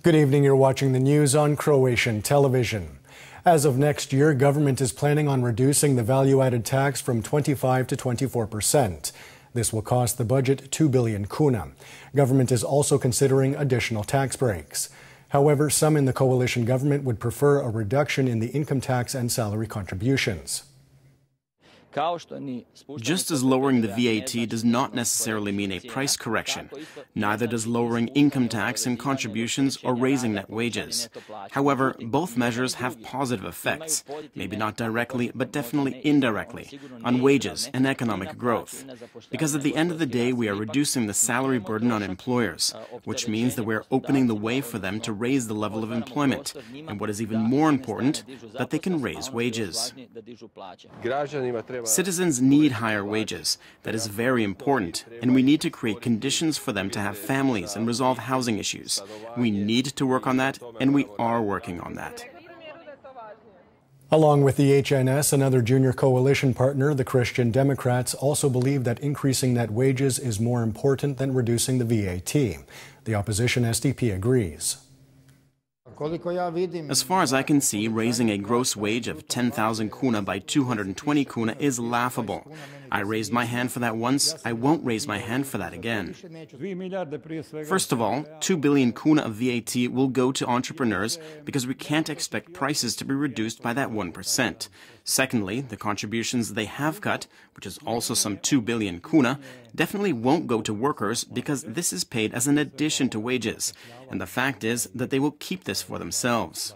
Good evening. You're watching the news on Croatian television. As of next year, government is planning on reducing the value-added tax from 25 to 24%. This will cost the budget 2 billion kuna. Government is also considering additional tax breaks. However, some in the coalition government would prefer a reduction in the income tax and salary contributions. Just as lowering the VAT does not necessarily mean a price correction, neither does lowering income tax and contributions or raising net wages. However, both measures have positive effects, maybe not directly, but definitely indirectly, on wages and economic growth. Because at the end of the day, we are reducing the salary burden on employers, which means that we are opening the way for them to raise the level of employment, and what is even more important, that they can raise wages. Citizens need higher wages. That is very important, and we need to create conditions for them to have families and resolve housing issues. We need to work on that, and we are working on that. Along with the HNS, another junior coalition partner, the Christian Democrats, also believe that increasing net wages is more important than reducing the VAT. The opposition SDP agrees. As far as I can see, raising a gross wage of 10,000 kuna by 220 kuna is laughable. I raised my hand for that once, I won't raise my hand for that again. First of all, 2 billion kuna of VAT will go to entrepreneurs because we can't expect prices to be reduced by that 1%. Secondly, the contributions they have cut, which is also some 2 billion kuna, definitely won't go to workers because this is paid as an addition to wages. And the fact is that they will keep this for themselves.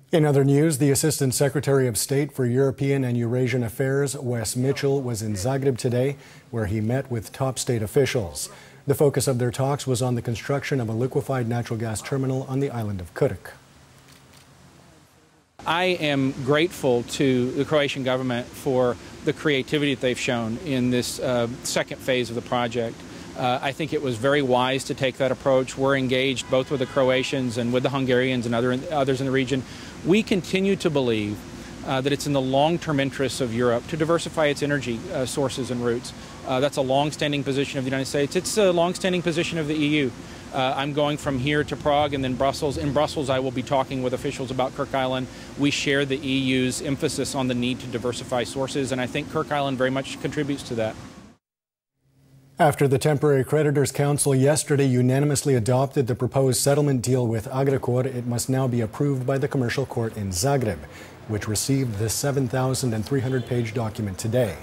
In other news, the Assistant Secretary of State for European and Eurasian Affairs, Wes Mitchell, was in Zagreb today, where he met with top state officials. The focus of their talks was on the construction of a liquefied natural gas terminal on the island of Krk. I am grateful to the Croatian government for the creativity that they've shown in this second phase of the project. I think it was very wise to take that approach. We're engaged both with the Croatians and with the Hungarians and others in the region. We continue to believe that it's in the long-term interests of Europe to diversify its energy sources and routes. That's a long-standing position of the United States. It's a long-standing position of the EU. I'm going from here to Prague and then Brussels. In Brussels, I will be talking with officials about Kirk Island. We share the EU's emphasis on the need to diversify sources, and I think Kirk Island very much contributes to that. After the Temporary Creditors Council yesterday unanimously adopted the proposed settlement deal with Agrokor, it must now be approved by the Commercial Court in Zagreb, which received the 7,300-page document today.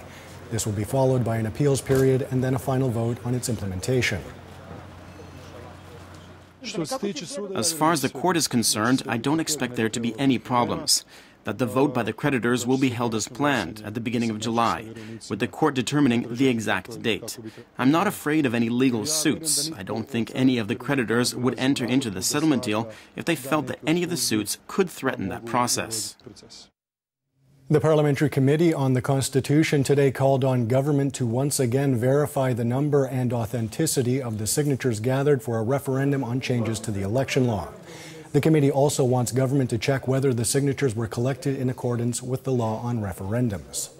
This will be followed by an appeals period and then a final vote on its implementation. As far as the court is concerned, I don't expect there to be any problems. That the vote by the creditors will be held as planned at the beginning of July, with the court determining the exact date. I'm not afraid of any legal suits. I don't think any of the creditors would enter into the settlement deal if they felt that any of the suits could threaten that process. The Parliamentary Committee on the Constitution today called on government to once again verify the number and authenticity of the signatures gathered for a referendum on changes to the election law. The committee also wants government to check whether the signatures were collected in accordance with the law on referendums.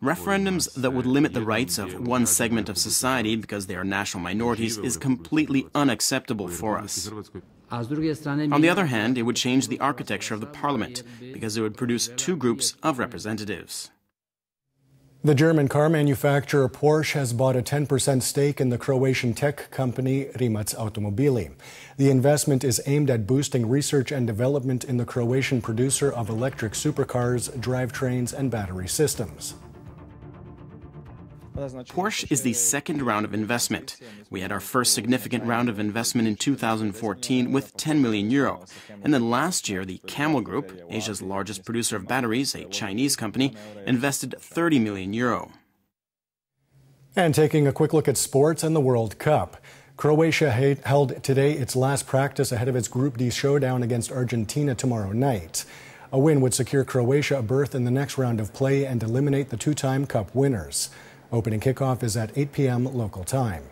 Referendums that would limit the rights of one segment of society because they are national minorities is completely unacceptable for us. On the other hand, it would change the architecture of the parliament because it would produce two groups of representatives. The German car manufacturer Porsche has bought a 10% stake in the Croatian tech company Rimac Automobili. The investment is aimed at boosting research and development in the Croatian producer of electric supercars, drivetrains, and battery systems. Porsche is the second round of investment. We had our first significant round of investment in 2014 with 10 million euro. And then last year, the Camel Group, Asia's largest producer of batteries, a Chinese company, invested 30 million euro. And taking a quick look at sports and the World Cup. Croatia held today its last practice ahead of its Group D showdown against Argentina tomorrow night. A win would secure Croatia a berth in the next round of play and eliminate the two-time Cup winners. Opening kickoff is at 8 p.m. local time.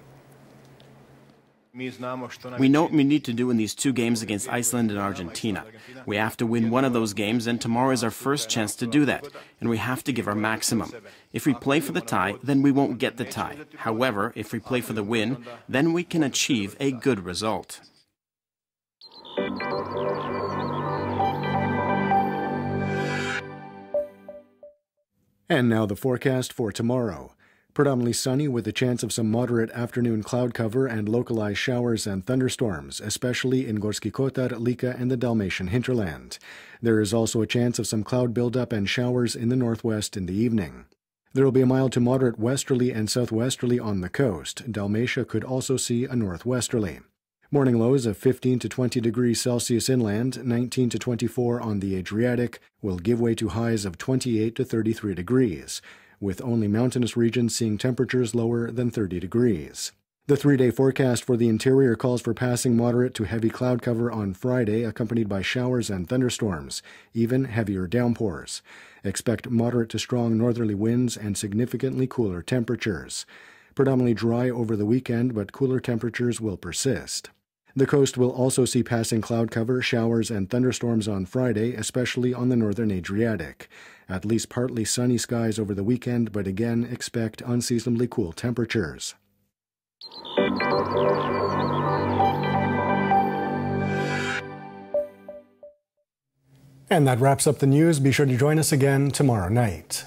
We know what we need to do in these two games against Iceland and Argentina. We have to win one of those games, and tomorrow is our first chance to do that, and we have to give our maximum. If we play for the tie, then we won't get the tie. However, if we play for the win, then we can achieve a good result. And now the forecast for tomorrow. Predominantly sunny with a chance of some moderate afternoon cloud cover and localized showers and thunderstorms, especially in Gorski Kotar, Lika, and the Dalmatian hinterland. There is also a chance of some cloud buildup and showers in the northwest in the evening. There will be a mild to moderate westerly and southwesterly on the coast. Dalmatia could also see a northwesterly. Morning lows of 15 to 20 degrees Celsius inland, 19 to 24 on the Adriatic, will give way to highs of 28 to 33 degrees, with only mountainous regions seeing temperatures lower than 30 degrees. The 3-day forecast for the interior calls for passing moderate to heavy cloud cover on Friday, accompanied by showers and thunderstorms, even heavier downpours. Expect moderate to strong northerly winds and significantly cooler temperatures. Predominantly dry over the weekend, but cooler temperatures will persist. The coast will also see passing cloud cover, showers, and thunderstorms on Friday, especially on the northern Adriatic. At least partly sunny skies over the weekend, but again expect unseasonably cool temperatures. And that wraps up the news. Be sure to join us again tomorrow night.